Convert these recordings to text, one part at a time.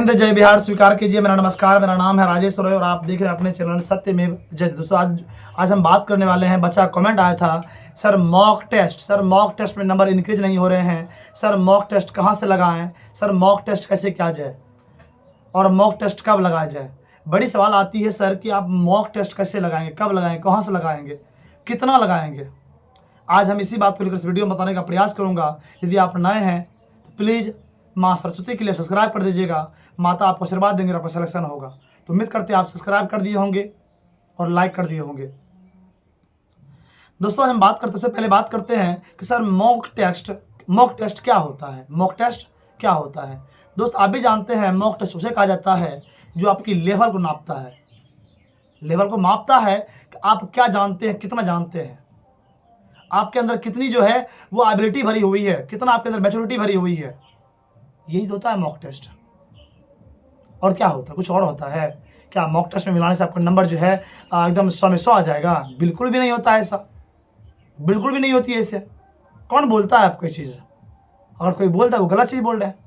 हिंद, जय बिहार स्वीकार कीजिए। मेरा नमस्कार, मेरा नाम है राजेश रॉय और आप देख रहे हैं अपने चैनल सत्यमेव जयते। दोस्तों आज हम बात करने वाले हैं, बच्चा कमेंट आया था सर मॉक टेस्ट में नंबर इंक्रीज नहीं हो रहे हैं सर, मॉक टेस्ट कहाँ से लगाएं सर, मॉक टेस्ट कैसे किया जाए और मॉक टेस्ट कब लगाया जाए। बड़ी सवाल आती है सर कि आप मॉक टेस्ट कैसे लगाएंगे, कब लगाएंगे, कहाँ से लगाएंगे, कितना लगाएंगे। आज हम इसी बात को लेकर इस वीडियो में बताने का प्रयास करूँगा। यदि आप नए हैं तो प्लीज़ माँ सरस्वती के लिए सब्सक्राइब कर दीजिएगा। माता आपको आशीर्वाद देंगे, आपका सिलेक्शन होगा। तो उम्मीद करते हैं आप सब्सक्राइब कर दिए होंगे और लाइक कर दिए होंगे। दोस्तों हम बात करते, सबसे पहले बात करते हैं कि सर मॉक टेस्ट क्या होता है। मॉक टेस्ट क्या होता है दोस्त, आप भी जानते हैं मॉक टेस्ट उसे कहा जाता है जो आपकी लेवल को नापता है, लेवल को मापता है कि आप क्या जानते हैं, कितना जानते हैं, आपके अंदर कितनी जो है वो एबिलिटी भरी हुई है, कितना आपके अंदर मैच्योरिटी भरी हुई है। यही तो होता है मॉक टेस्ट। और क्या होता है, कुछ और होता है क्या? मॉक टेस्ट में मिलाने से आपका नंबर जो है एकदम 100 में 100 आ जाएगा? बिल्कुल भी नहीं होता है ऐसा, बिल्कुल भी नहीं होती है ऐसे। कौन बोलता है आपको ये चीज़? अगर कोई बोलता है वो गलत चीज़ बोल रहे हैं।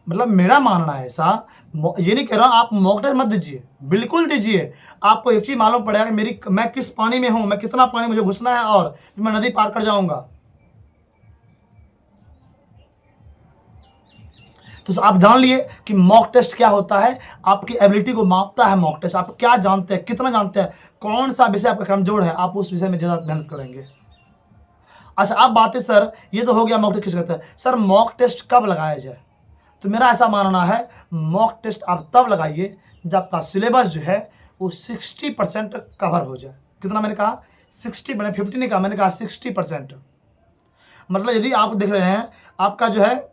मतलब मेरा मानना है ऐसा, ये नहीं कह रहा आप मॉक टेस्ट मत दीजिए, बिल्कुल दीजिए। आपको एक चीज़ मालूम पड़ेगा कि मैं किस पानी में हूँ, मैं कितना पानी मुझे घुसना है और मैं नदी पार कर जाऊँगा। तो आप जान लिए कि मॉक टेस्ट क्या होता है, आपकी एबिलिटी को मापता है मॉक टेस्ट। आप क्या जानते हैं, कितना जानते हैं, कौन सा विषय आपका कमजोर है, आप उस विषय में ज़्यादा मेहनत करेंगे। अच्छा, आप बात है सर, ये तो हो गया मॉक टेस्ट किस कहते हैं। सर मॉक टेस्ट कब लगाया जाए? तो मेरा ऐसा मानना है मॉक टेस्ट आप तब लगाइए जब आपका सिलेबस जो है वो 60% कवर हो जाए। कितना मैंने कहा? 60, मैंने 50 नहीं कहा, मैंने कहा 60%। मतलब यदि आप देख रहे हैं आपका जो है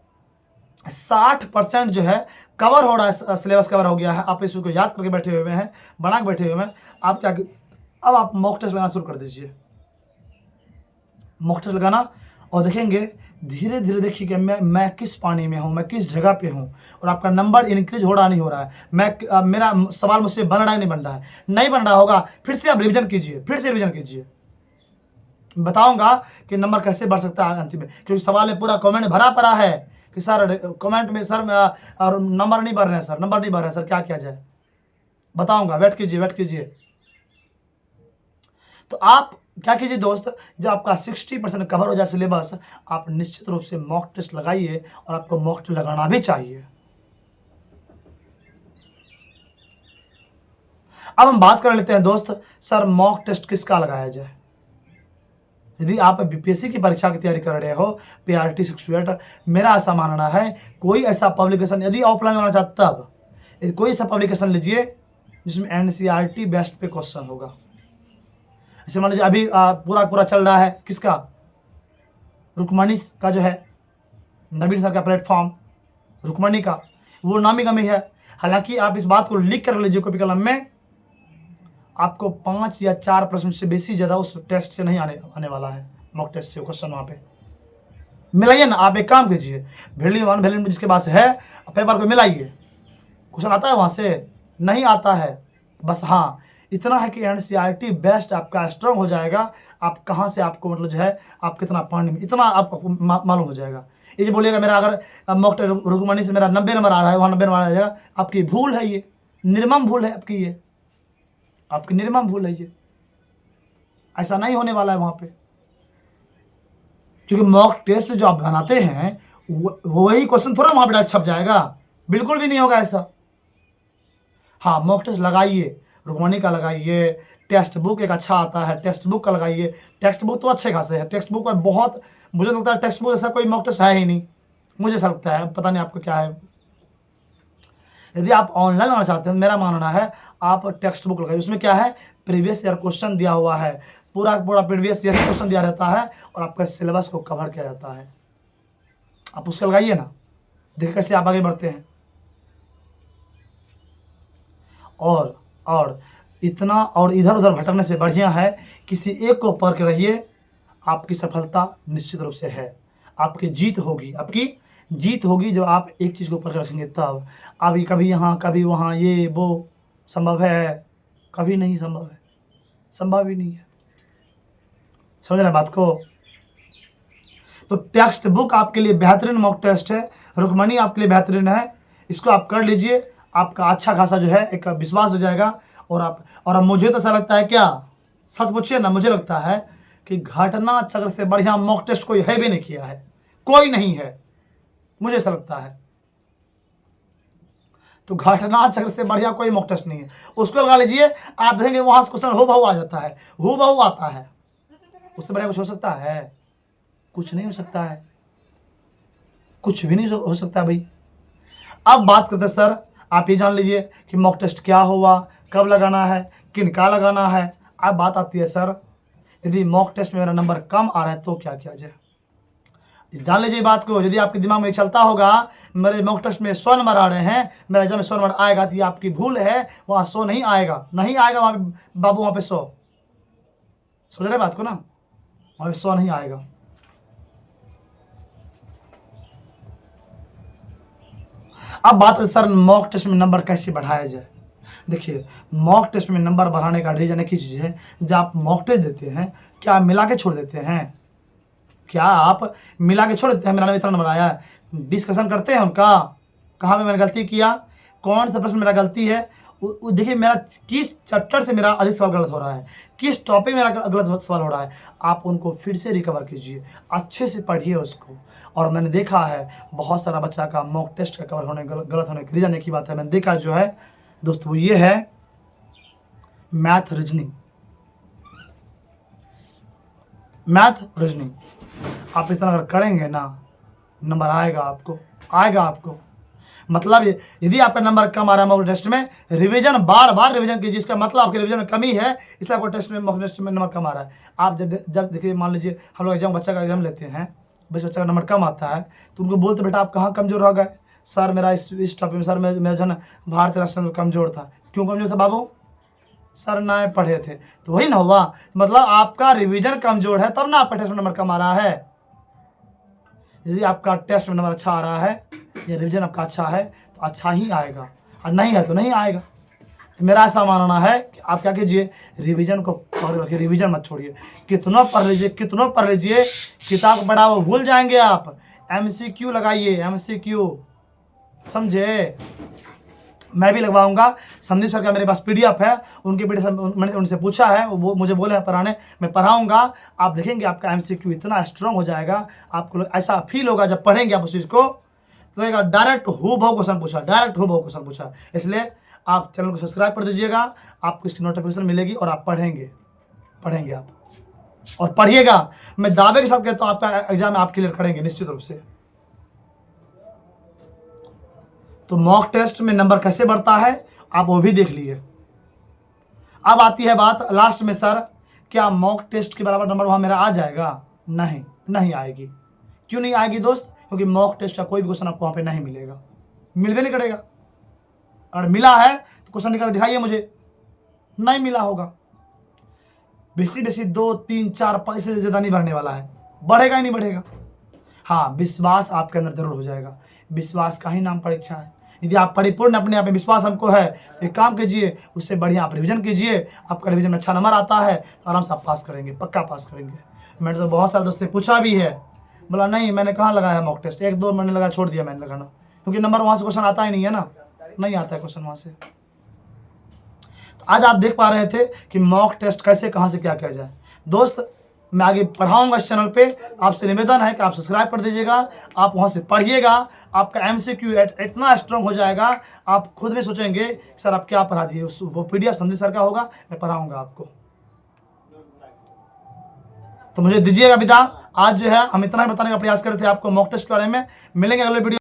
60% जो है कवर हो रहा है, सिलेबस कवर हो गया है, आप इसको याद करके बैठे हुए हैं, बना के बैठे हुए हैं, आप क्या, अब आप मॉक टेस्ट लगाना शुरू कर दीजिए। मॉक टेस्ट लगाना और देखेंगे धीरे धीरे, देखिए कि मैं किस पानी में हूँ, मैं किस जगह पे हूँ और आपका नंबर इंक्रीज हो रहा नहीं हो रहा है। मेरा सवाल मुझसे बन रहा है नहीं बन रहा है, नहीं बन रहा होगा, फिर से आप रिविजन कीजिए, फिर से रिविजन कीजिए। बताऊंगा कि नंबर कैसे बढ़ सकता है अंतिम में, क्योंकि सवाल में पूरा कमेंट भरा पड़ा है कि सर कमेंट में सर और नंबर नहीं बढ़ रहे हैं सर, नंबर नहीं बढ़ रहे हैं सर, क्या किया जाए। बताऊंगा, वेट कीजिए, वेट कीजिए। तो आप क्या कीजिए दोस्त, जब आपका 60% कवर हो जाए सिलेबस, आप निश्चित रूप से मॉक टेस्ट लगाइए और आपको मॉक टेस्ट लगाना भी चाहिए। अब हम बात कर लेते हैं दोस्त, सर मॉक टेस्ट किसका लगाया जाए। यदि आप बीपीएससी की परीक्षा की तैयारी कर रहे हो, PRT 68, मेरा ऐसा मानना है कोई ऐसा पब्लिकेशन, यदि ऑफलाइन लगाना चाहते तब कोई ऐसा पब्लिकेशन लीजिए जिसमें NCERT बेस्ट पे क्वेश्चन होगा। जैसे मान लीजिए अभी पूरा चल रहा है किसका, रुक्मणी का जो है, नवीन सर का प्लेटफॉर्म रुक्मणी का, वो नामी कमी है। हालांकि आप इस बात को लिख कर लीजिए कॉपी कलम में, आपको 5 या 4 प्रश्न से बेसी ज़्यादा उस टेस्ट से नहीं आने वाला है, मॉक टेस्ट से क्वेश्चन वहाँ पे मिलाइए ना। आप एक काम कीजिए, वैल्यू 1 वैल्यू जिसके पास है पेपर को मिलाइए, क्वेश्चन आता है वहाँ से, नहीं आता है। बस हाँ इतना है कि NCERT बेस्ट आपका स्ट्रॉन्ग हो जाएगा। आप कहाँ से, आपको मतलब जो है आप कितना पानी में, इतना आपको मालूम हो जाएगा। ये जो बोलिएगा मेरा अगर मॉक टेस्ट रुक्मणी से मेरा 90 नंबर आ रहा है, वहाँ 90 नंबर आ जाएगा, आपकी भूल है, ये निर्मम भूल है आपकी, ये आपकी निर्मम भूल है। ये ऐसा नहीं होने वाला है वहाँ पे, क्योंकि मॉक टेस्ट जो आप बनाते हैं वही क्वेश्चन थोड़ा वहाँ पे डायरेक्ट छप जाएगा, बिल्कुल भी नहीं होगा ऐसा। हाँ मॉक टेस्ट लगाइए, रुक्मणी का लगाइए, टेक्स्ट बुक एक अच्छा आता है, टेक्स्ट बुक का लगाइए। टेक्स्ट बुक तो अच्छे खासे है, टेक्स्ट बुक में बहुत, मुझे लगता है टेक्स्ट बुक ऐसा कोई मॉक टेस्ट है ही नहीं, मुझे ऐसा लगता है, पता नहीं आपको क्या है। यदि आप ऑनलाइन लगाना चाहते हैं, मेरा मानना है आप टेक्स्ट बुक लगाइए। उसमें क्या है, प्रीवियस ईयर क्वेश्चन दिया हुआ है, पूरा प्रीवियस ईयर क्वेश्चन दिया रहता है और आपका सिलेबस को कवर किया जाता है। आप उसका लगाइए ना, देखिए कैसे आप आगे बढ़ते हैं। और इतना और इधर उधर भटकने से बढ़िया है किसी एक को पकड़ के रहिए, आपकी सफलता निश्चित रूप से है। आपकी जीत होगी, आपकी जीत होगी जब आप एक चीज़ को पकड़ रखेंगे तब। अभी कभी यहाँ कभी वहाँ, ये वो संभव है? कभी नहीं संभव है, संभव ही नहीं है। समझ रहे बात को? तो टेक्स्ट बुक आपके लिए बेहतरीन मॉक टेस्ट है, रुक्मणी आपके लिए बेहतरीन है। इसको आप कर लीजिए, आपका अच्छा खासा जो है एक विश्वास हो जाएगा। और अब मुझे तो ऐसा लगता है, क्या सच पूछिए ना, मुझे लगता है कि घटना चक्र से बढ़िया मॉक टेस्ट कोई है भी नहीं किया है, कोई नहीं है, मुझे ऐसा लगता है। तो घटना चक्र से बढ़िया कोई मॉक टेस्ट नहीं है, उसको लगा लीजिए, आप देखेंगे वहां से क्वेश्चन हो बहु आ जाता है, हो बहु आता है। उससे बढ़िया कुछ हो सकता है? कुछ नहीं हो सकता है, कुछ भी नहीं हो सकता भाई। अब बात करते हैं सर, आप ये जान लीजिए कि मॉक टेस्ट क्या हुआ, कब लगाना है, किन का लगाना है। अब बात आती है सर, यदि मॉक टेस्ट में मेरा नंबर कम आ रहा है तो क्या किया जाए। जान लीजिए बात को, यदि आपके दिमाग में चलता होगा मेरे मॉक टेस्ट में 100 नंबर आ रहे हैं, मेरा एग्जाम में 100 नंबर आएगा, तो ये आपकी भूल है। वहाँ 100 नहीं आएगा, नहीं आएगा वहाँ पे बाबू, वहाँ पे 100, समझ रहे बात को ना, वहाँ पे 100 नहीं आएगा। अब बात है सर मॉक टेस्ट में नंबर कैसे बढ़ाया जाए। देखिए, मॉक टेस्ट में नंबर बढ़ाने का रीजन एक ही चीज़ है, जब आप मॉक टेस्ट देते हैं, क्या आप मिला के छोड़ देते हैं? क्या आप मिला के छोड़ देते हैं? मेरा इतना नंबर आया है, डिस्कशन करते हैं उनका, कहाँ पे मैंने गलती किया, कौन सा प्रश्न मेरा गलती है। देखिए मेरा किस चैप्टर से मेरा अधिक सवाल गलत हो रहा है, किस टॉपिक मेरा गलत सवाल हो रहा है, आप उनको फिर से रिकवर कीजिए, अच्छे से पढ़िए उसको। और मैंने देखा है बहुत सारा बच्चा का मॉक टेस्ट का कवर होने गलत होने की रीजन एक ही बात है, मैंने देखा जो है दोस्तों, वो ये है मैथ रीजनिंग। मैथ रीजनिंग आप इतना अगर करेंगे ना, नंबर आएगा आपको, आएगा आपको। मतलब यदि आपका नंबर कम आ रहा है मॉक टेस्ट में, रिवीजन बार बार रिवीजन कीजिए, इसका मतलब आपके रिवीजन में कमी है, इसलिए आपको टेस्ट में मॉक टेस्ट में नंबर कम आ रहा है। आप जब देखिए, मान लीजिए हम लोग एग्जाम, बच्चा का एग्जाम लेते हैं, बस बच्चा का नंबर कम आता है तो उनको बोलते बेटा आप कहाँ कमजोर हो गए, सर मेरा इस टॉपिक में, सर मेरा जो है ना भारतीय राष्ट्र में कमजोर था। क्यों कमजोर था बाबू? सर ना पढ़े थे। तो वही ना हुआ, मतलब आपका रिवीजन कमजोर है, तब ना आपका टेस्ट में नंबर कम आ रहा है। यदि आपका टेस्ट में नंबर अच्छा आ रहा है या रिवीजन आपका अच्छा है तो अच्छा ही आएगा, और नहीं है तो नहीं आएगा। तो मेरा ऐसा मानना है कि आप क्या कीजिए, रिवीजन को पकड़ रखिए, रिवीजन मत छोड़िए, कितना पढ़ लीजिए, कितना पढ़ लीजिए, किताब पढ़ा वो भूल जाएंगे आप। MCQ लगाइए, MCQ, समझे। मैं भी लगवाऊंगा, संदीप सर का मेरे पास PDF है, उनके PDF मैंने उनसे पूछा है, वो मुझे बोले हैं पढ़ाने, मैं पढ़ाऊंगा। आप देखेंगे आपका MCQ इतना स्ट्रांग हो जाएगा, आपको ऐसा फील होगा जब पढ़ेंगे आप उस चीज़ को, तो डायरेक्ट हूबहू क्वेश्चन पूछा, डायरेक्ट हूबहू क्वेश्चन पूछा। इसलिए आप चैनल को सब्सक्राइब कर दीजिएगा, आपको इसकी नोटिफिकेशन मिलेगी और आप पढ़ेंगे आप, और पढ़िएगा। मैं दावे के साथ कहता हूँ आपका एग्जाम में आप क्लियर करेंगे निश्चित रूप से। तो मॉक टेस्ट में नंबर कैसे बढ़ता है आप वो भी देख लीजिए। अब आती है बात लास्ट में, सर क्या मॉक टेस्ट के बराबर नंबर वहां मेरा आ जाएगा? नहीं, नहीं आएगी। क्यों नहीं आएगी दोस्त? क्योंकि मॉक टेस्ट का कोई भी क्वेश्चन आपको वहां पे नहीं मिलेगा, मिलवे नहीं करेगा। अगर मिला है तो क्वेश्चन निकाल दिखाइए मुझे, नहीं मिला होगा। बेसी 2 3 4 पैसे से ज्यादा नहीं बढ़ने वाला है, बढ़ेगा ही नहीं बढ़ेगा। हाँ, विश्वास आपके अंदर जरूर हो जाएगा, विश्वास का ही नाम परीक्षा है। यदि आप परिपूर्ण अपने आप में विश्वास हमको है, एक काम कीजिए, उससे बढ़िया आप रिवीजन कीजिए, आपका रिवीजन में अच्छा नंबर आता है तो आराम से आप पास करेंगे, पक्का पास करेंगे। मैंने तो बहुत सारे दोस्तों ने पूछा भी है, बोला नहीं मैंने कहाँ लगाया है मॉक टेस्ट, 1-2 महीने लगा, छोड़ दिया मैंने लगाना, क्योंकि नंबर वहाँ से क्वेश्चन आता ही नहीं है ना, नहीं आता है क्वेश्चन वहाँ से। तो आज आप देख पा रहे थे कि मॉक टेस्ट कैसे, कहाँ से क्या किया जाए। दोस्त मैं आगे पढ़ाऊंगा इस चैनल पे, आपसे निवेदन है कि आप सब्सक्राइब कर दीजिएगा, आप वहाँ से पढ़िएगा, आपका MCQ इतना स्ट्रांग हो जाएगा, आप खुद में सोचेंगे सर आप क्या पढ़ा दिए। वो PDF संदीप सर का होगा, मैं पढ़ाऊंगा आपको। तो मुझे दीजिएगा विदा। आज जो है हम इतना ही बताने का प्रयास कर रहे थे आपको मॉक टेस्ट के बारे में। मिलेंगे अगले वीडियो।